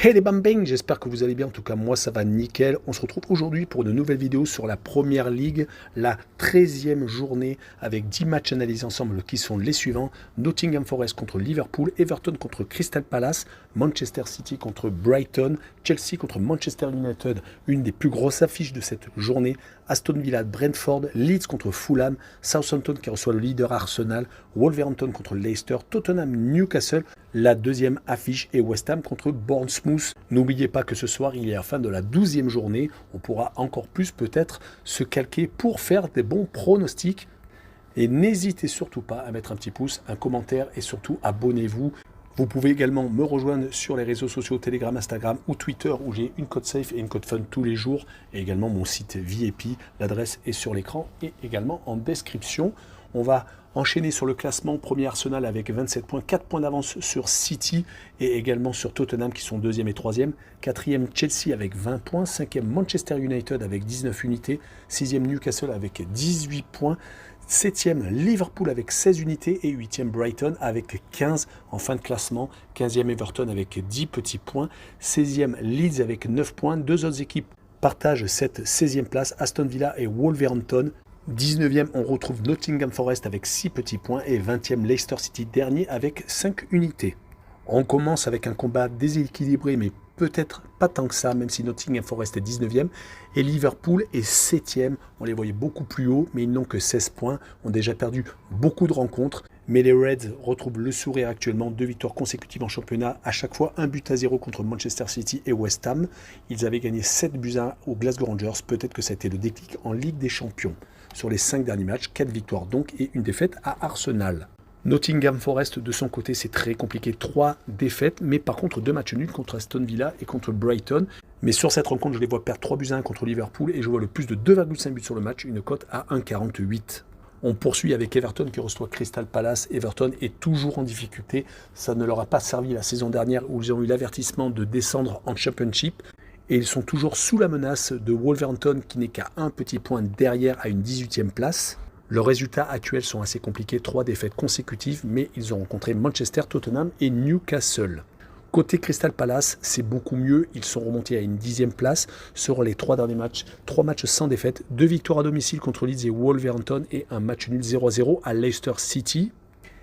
Hey les bambins, j'espère que vous allez bien, en tout cas moi ça va nickel. On se retrouve aujourd'hui pour une nouvelle vidéo sur la Première Ligue, la 13e journée avec 10 matchs analysés ensemble qui sont les suivants. Nottingham Forest contre Liverpool, Everton contre Crystal Palace, Manchester City contre Brighton, Chelsea contre Manchester United, une des plus grosses affiches de cette journée, Aston Villa Brentford, Leeds contre Fulham, Southampton qui reçoit le leader Arsenal, Wolverhampton contre Leicester, Tottenham Newcastle, la deuxième affiche est West Ham contre Bournemouth. N'oubliez pas que ce soir il est la fin de la 12e journée, on pourra encore plus peut-être se calquer pour faire des bons pronostics. Et n'hésitez surtout pas à mettre un petit pouce, un commentaire et surtout abonnez-vous. Vous pouvez également me rejoindre sur les réseaux sociaux Telegram, Instagram ou Twitter où j'ai une code safe et une code fun tous les jours. Et également mon site VIP, l'adresse est sur l'écran et également en description. On va enchaîner sur le classement. Premier Arsenal avec 27 points, 4 points d'avance sur City et également sur Tottenham qui sont 2e et 3e. 4e Chelsea avec 20 points, 5e Manchester United avec 19 unités, 6e Newcastle avec 18 points. 7e Liverpool avec 16 unités et 8e Brighton avec 15 en fin de classement. 15e Everton avec 10 petits points. 16e Leeds avec 9 points. Deux autres équipes partagent cette 16e place, Aston Villa et Wolverhampton. 19e, on retrouve Nottingham Forest avec 6 petits points et 20e Leicester City dernier avec 5 unités. On commence avec un combat déséquilibré mais peut-être pas tant que ça, même si Nottingham Forest est 19e et Liverpool est 7e. On les voyait beaucoup plus haut, mais ils n'ont que 16 points, ont déjà perdu beaucoup de rencontres. Mais les Reds retrouvent le sourire actuellement, 2 victoires consécutives en championnat, à chaque fois 1-0 contre Manchester City et West Ham. Ils avaient gagné 7-1 aux Glasgow Rangers, peut-être que ça a été le déclic en Ligue des Champions. Sur les 5 derniers matchs, 4 victoires donc et une défaite à Arsenal. Nottingham Forest, de son côté, c'est très compliqué. 3 défaites, mais par contre 2 matchs nuls contre Aston Villa et contre Brighton. Mais sur cette rencontre, je les vois perdre 3-1 contre Liverpool et je vois le plus de 2,5 buts sur le match, une cote à 1,48. On poursuit avec Everton qui reçoit Crystal Palace. Everton est toujours en difficulté. Ça ne leur a pas servi la saison dernière où ils ont eu l'avertissement de descendre en Championship. Et ils sont toujours sous la menace de Wolverhampton qui n'est qu'à un petit point derrière à une 18e place. Leurs résultats actuels sont assez compliqués, 3 défaites consécutives, mais ils ont rencontré Manchester, Tottenham et Newcastle. Côté Crystal Palace, c'est beaucoup mieux, ils sont remontés à une 10e place sur les 3 derniers matchs, 3 matchs sans défaite, 2 victoires à domicile contre Leeds et Wolverhampton et un match nul 0-0 à Leicester City.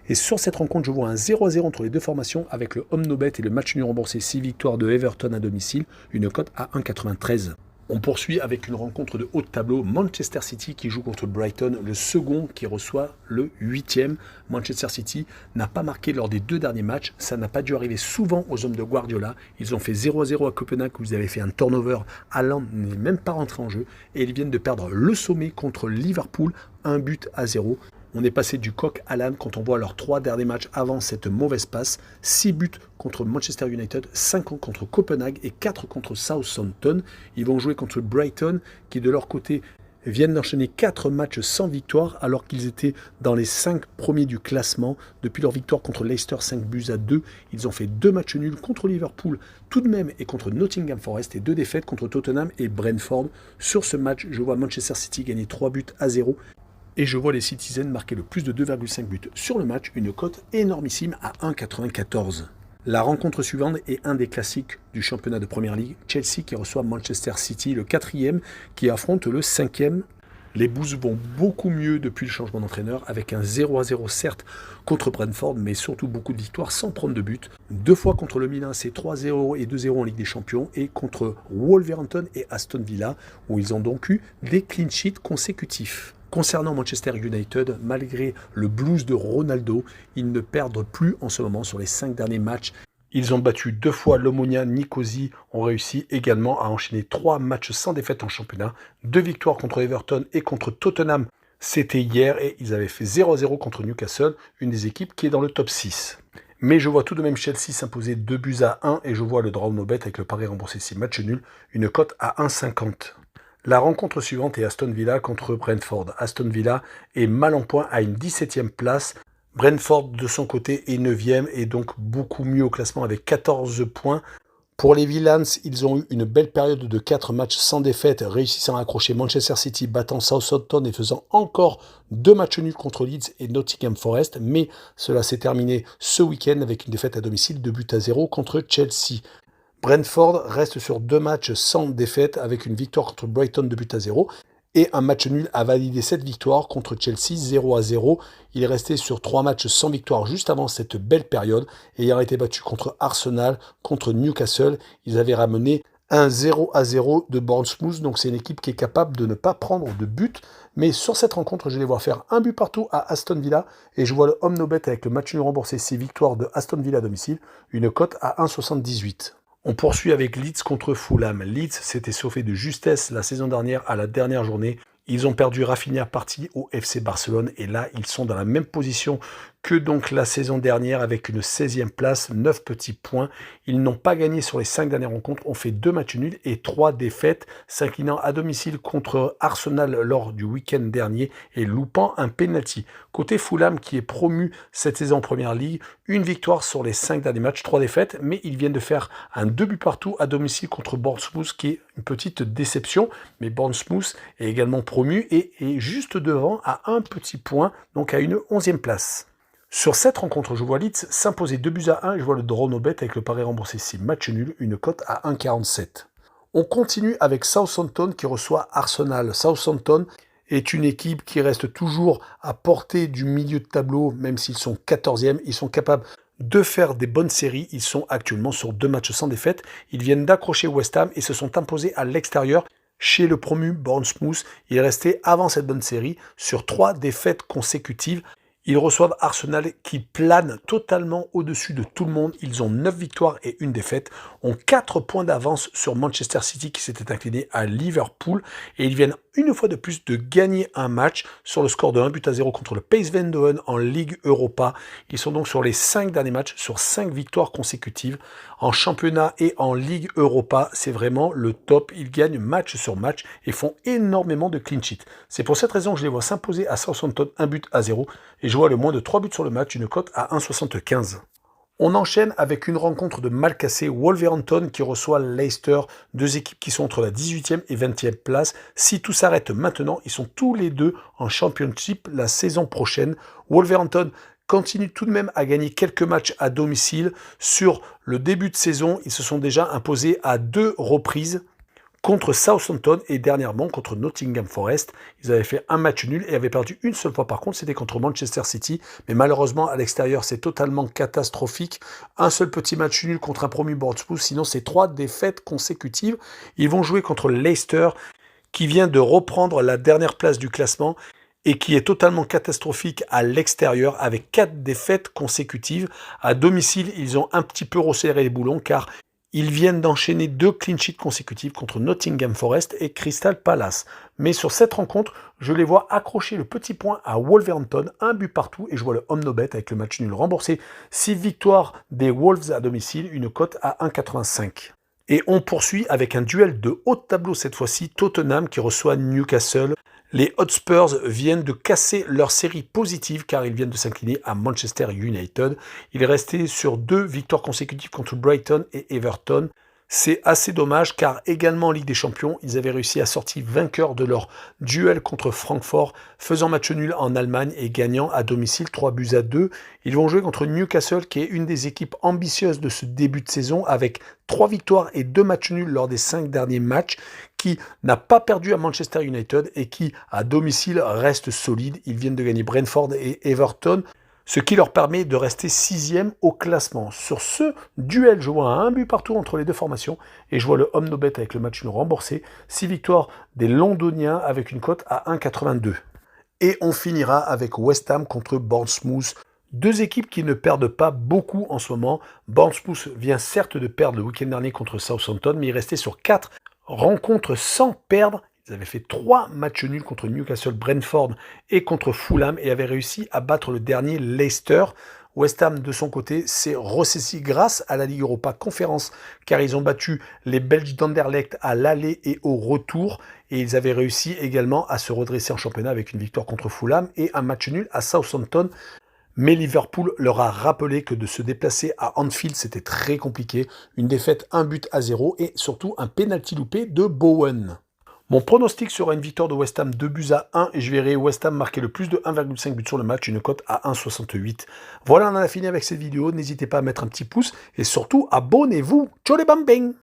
Et sur cette rencontre, je vois un 0-0 entre les deux formations avec le home no bet et le match nul remboursé, 6 victoires de Everton à domicile, une cote à 1,93. On poursuit avec une rencontre de haut de tableau, Manchester City qui joue contre Brighton, le second qui reçoit le 8e. Manchester City n'a pas marqué lors des 2 derniers matchs, ça n'a pas dû arriver souvent aux hommes de Guardiola. Ils ont fait 0-0 à Copenhague où ils avaient fait un turnover, Haaland n'est même pas rentré en jeu et ils viennent de perdre le sommet contre Liverpool, 1-0. On est passé du coq à l'âne quand on voit leurs 3 derniers matchs avant cette mauvaise passe. 6 buts contre Manchester United, 5 contre Copenhague et 4 contre Southampton. Ils vont jouer contre Brighton qui de leur côté viennent d'enchaîner 4 matchs sans victoire alors qu'ils étaient dans les 5 premiers du classement. Depuis leur victoire contre Leicester 5-2, ils ont fait 2 matchs nuls contre Liverpool tout de même et contre Nottingham Forest et 2 défaites contre Tottenham et Brentford. Sur ce match, je vois Manchester City gagner 3-0. Et je vois les Citizens marquer le plus de 2,5 buts sur le match, une cote énormissime à 1,94. La rencontre suivante est un des classiques du championnat de Première Ligue, Chelsea qui reçoit Manchester City, le 4e qui affronte le 5e. Les Blues vont beaucoup mieux depuis le changement d'entraîneur avec un 0-0 certes contre Brentford mais surtout beaucoup de victoires sans prendre de but. 2 fois contre le Milan c'est 3-0 et 2-0 en Ligue des Champions et contre Wolverhampton et Aston Villa où ils ont donc eu des clean sheets consécutifs. Concernant Manchester United, malgré le blues de Ronaldo, ils ne perdent plus en ce moment sur les 5 derniers matchs. Ils ont battu 2 fois l'Omonia Nicosie, ont réussi également à enchaîner 3 matchs sans défaite en championnat, 2 victoires contre Everton et contre Tottenham. C'était hier et ils avaient fait 0-0 contre Newcastle, une des équipes qui est dans le top 6. Mais je vois tout de même Chelsea s'imposer 2-1 et je vois le draw no bet avec le pari remboursé 6 matchs nuls, une cote à 1,50. La rencontre suivante est Aston Villa contre Brentford. Aston Villa est mal en point à une 17e place. Brentford de son côté est 9e et donc beaucoup mieux au classement avec 14 points. Pour les Villains, ils ont eu une belle période de 4 matchs sans défaite, réussissant à accrocher Manchester City, battant Southampton et faisant encore 2 matchs nuls contre Leeds et Nottingham Forest, mais cela s'est terminé ce week-end avec une défaite à domicile de 2-0 contre Chelsea. Brentford reste sur 2 matchs sans défaite avec une victoire contre Brighton de 2-0 et un match nul a validé cette victoire contre Chelsea 0-0. Il est resté sur 3 matchs sans victoire juste avant cette belle période et ayant été battu contre Arsenal, contre Newcastle. Ils avaient ramené un 0-0 de Bournemouth, donc c'est une équipe qui est capable de ne pas prendre de but. Mais sur cette rencontre, je les vois faire un but partout à Aston Villa et je vois le Omnobet avec le match nul remboursé 6 victoires de Aston Villa à domicile, une cote à 1,78. On poursuit avec Leeds contre Fulham. Leeds s'était sauvé de justesse la saison dernière à la dernière journée. Ils ont perdu Rafinha parti au FC Barcelone et là ils sont dans la même position que donc la saison dernière avec une 16e place, 9 petits points. Ils n'ont pas gagné sur les 5 dernières rencontres, ont fait 2 matchs nuls et 3 défaites, s'inclinant à domicile contre Arsenal lors du week-end dernier et loupant un penalty. Côté Fulham qui est promu cette saison en Première Ligue, une victoire sur les 5 derniers matchs, 3 défaites, mais ils viennent de faire un 2 buts partout à domicile contre Bournemouth qui est une petite déception, mais Bournemouth est également promu et est juste devant à un petit point, donc à une 11e place. Sur cette rencontre, je vois Leeds s'imposer 2-1 et je vois le Dronobet avec le pari remboursé 6 matchs nuls, une cote à 1,47. On continue avec Southampton qui reçoit Arsenal. Southampton est une équipe qui reste toujours à portée du milieu de tableau, même s'ils sont 14e. Ils sont capables de faire des bonnes séries. Ils sont actuellement sur 2 matchs sans défaite. Ils viennent d'accrocher West Ham et se sont imposés à l'extérieur chez le promu Bournemouth. Il est resté avant cette bonne série sur 3 défaites consécutives. Ils reçoivent Arsenal qui plane totalement au-dessus de tout le monde. Ils ont 9 victoires et 1 défaite, ont 4 points d'avance sur Manchester City qui s'était incliné à Liverpool. Et ils viennent une fois de plus de gagner un match sur le score de 1-0 contre le PSV Eindhoven en Ligue Europa. Ils sont donc sur les 5 derniers matchs, sur 5 victoires consécutives. En championnat et en Ligue Europa, c'est vraiment le top. Ils gagnent match sur match et font énormément de clean sheet. C'est pour cette raison que je les vois s'imposer à Southampton 1-0 et je vois le moins de 3 buts sur le match, une cote à 1,75. On enchaîne avec une rencontre de mal cassé, Wolverhampton qui reçoit Leicester, 2 équipes qui sont entre la 18e et 20e place. Si tout s'arrête maintenant, ils sont tous les deux en Championship la saison prochaine. Wolverhampton continue tout de même à gagner quelques matchs à domicile. Sur le début de saison, ils se sont déjà imposés à 2 reprises contre Southampton et dernièrement contre Nottingham Forest. Ils avaient fait un match nul et avaient perdu une seule fois par contre, c'était contre Manchester City. Mais malheureusement, à l'extérieur, c'est totalement catastrophique. Un seul petit match nul contre un promu Bournemouth, sinon c'est 3 défaites consécutives. Ils vont jouer contre Leicester qui vient de reprendre la dernière place du classement et qui est totalement catastrophique à l'extérieur avec 4 défaites consécutives. À domicile, ils ont un petit peu resserré les boulons car ils viennent d'enchaîner 2 clean sheets consécutifs contre Nottingham Forest et Crystal Palace. Mais sur cette rencontre, je les vois accrocher le petit point à Wolverhampton, 1 but partout, et je vois le Omnobet avec le match nul remboursé. 6 victoires des Wolves à domicile, une cote à 1,85. Et on poursuit avec un duel de haut de tableau cette fois-ci, Tottenham qui reçoit Newcastle. Les Hotspurs viennent de casser leur série positive car ils viennent de s'incliner à Manchester United. Il est resté sur 2 victoires consécutives contre Brighton et Everton. C'est assez dommage car également en Ligue des Champions, ils avaient réussi à sortir vainqueurs de leur duel contre Francfort, faisant match nul en Allemagne et gagnant à domicile 3-2. Ils vont jouer contre Newcastle qui est une des équipes ambitieuses de ce début de saison avec 3 victoires et 2 matchs nuls lors des 5 derniers matchs, qui n'a pas perdu à Manchester United et qui à domicile reste solide. Ils viennent de gagner Brentford et Everton, ce qui leur permet de rester 6e au classement. Sur ce duel, je vois un but partout entre les deux formations et je vois le Omnobet avec le match nul remboursé. 6 victoires des Londoniens avec une cote à 1,82. Et on finira avec West Ham contre Bournemouth. 2 équipes qui ne perdent pas beaucoup en ce moment. Bournemouth vient certes de perdre le week-end dernier contre Southampton, mais il restait sur 4 rencontres sans perdre. Ils avaient fait 3 matchs nuls contre Newcastle, Brentford et contre Fulham et avaient réussi à battre le dernier Leicester. West Ham, de son côté, s'est ressaisi grâce à la Ligue Europa Conférence car ils ont battu les Belges d'Anderlecht à l'aller et au retour et ils avaient réussi également à se redresser en championnat avec une victoire contre Fulham et un match nul à Southampton. Mais Liverpool leur a rappelé que de se déplacer à Anfield, c'était très compliqué. Une défaite, 1-0 et surtout un pénalty loupé de Bowen. Mon pronostic sera une victoire de West Ham 2-1 et je verrai West Ham marquer le plus de 1,5 buts sur le match, une cote à 1,68. Voilà, on en a fini avec cette vidéo. N'hésitez pas à mettre un petit pouce et surtout abonnez-vous. Ciao les bambins!